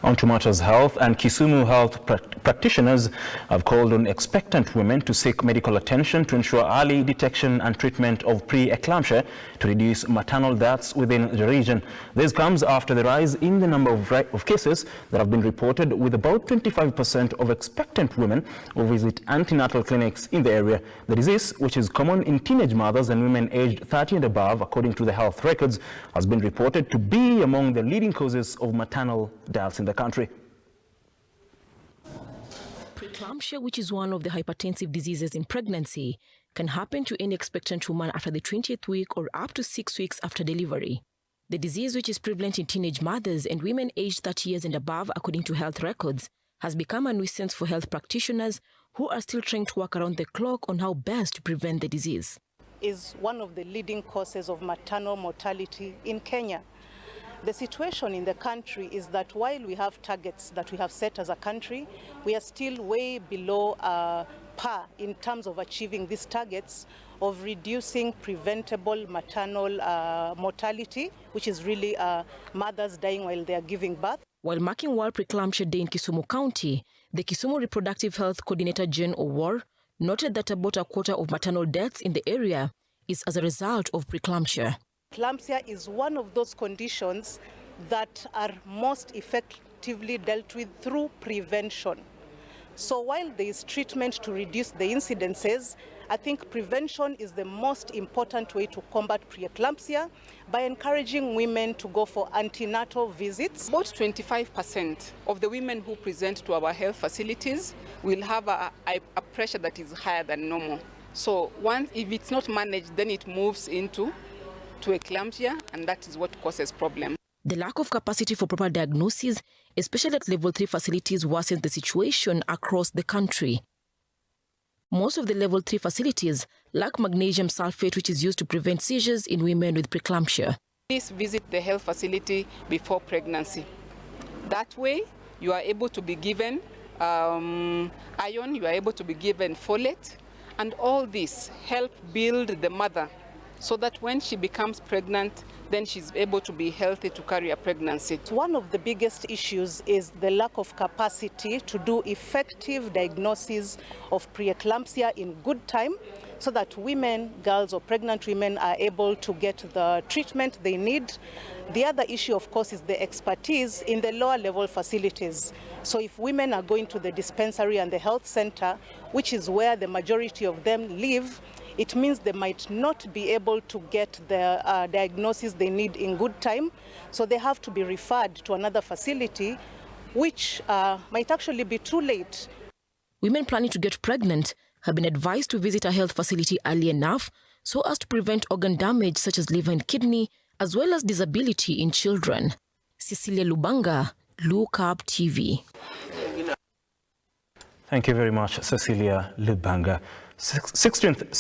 On to matters health, and Kisumu health practitioners have called on expectant women to seek medical attention to ensure early detection and treatment of pre-eclampsia to reduce maternal deaths within the region. This comes after the rise in the number of cases that have been reported, with about 25% of expectant women who visit antenatal clinics in the area. The disease, which is common in teenage mothers and women aged 30 and above, according to the health records, has been reported to be among the leading causes of maternal deaths in the country. Preeclampsia, which is one of the hypertensive diseases in pregnancy, can happen to any expectant woman after the 20th week or up to 6 weeks after delivery. The disease, which is prevalent in teenage mothers and women aged 30 years and above, according to health records, has become a nuisance for health practitioners who are still trying to work around the clock on how best to prevent the disease. Is one of the leading causes of maternal mortality in Kenya. The situation in the country is that while we have targets that we have set as a country, we are still way below par in terms of achieving these targets of reducing preventable maternal mortality, which is really mothers dying while they are giving birth. While marking World Preeclampsia Day in Kisumu County, the Kisumu Reproductive Health Coordinator Jane Owar noted that about a quarter of maternal deaths in the area is as a result of preeclampsia. Preeclampsia is one of those conditions that are most effectively dealt with through prevention. So while there is treatment to reduce the incidences, I think prevention is the most important way to combat preeclampsia by encouraging women to go for antenatal visits. About 25% of the women who present to our health facilities will have a pressure that is higher than normal. So if it's not managed, then it moves into eclampsia, and that is what causes problems. The lack of capacity for proper diagnosis, especially at level 3 facilities, worsens the situation across the country. Most of the level 3 facilities lack magnesium sulfate, which is used to prevent seizures in women with preeclampsia. Please visit the health facility before pregnancy. That way, you are able to be given iron, you are able to be given folate, and all this help build the mother so that when she becomes pregnant, then she's able to be healthy to carry a pregnancy. One of the biggest issues is the lack of capacity to do effective diagnosis of preeclampsia in good time, so that women, girls or pregnant women are able to get the treatment they need. The other issue, of course, is the expertise in the lower level facilities. So if women are going to the dispensary and the health center, which is where the majority of them live, it means they might not be able to get the diagnosis they need in good time. So they have to be referred to another facility, which might actually be too late. Women planning to get pregnant have been advised to visit a health facility early enough so as to prevent organ damage such as liver and kidney, as well as disability in children. Cecilia Lubanga, Look Up TV. Thank you very much, Cecilia Lubanga. 16th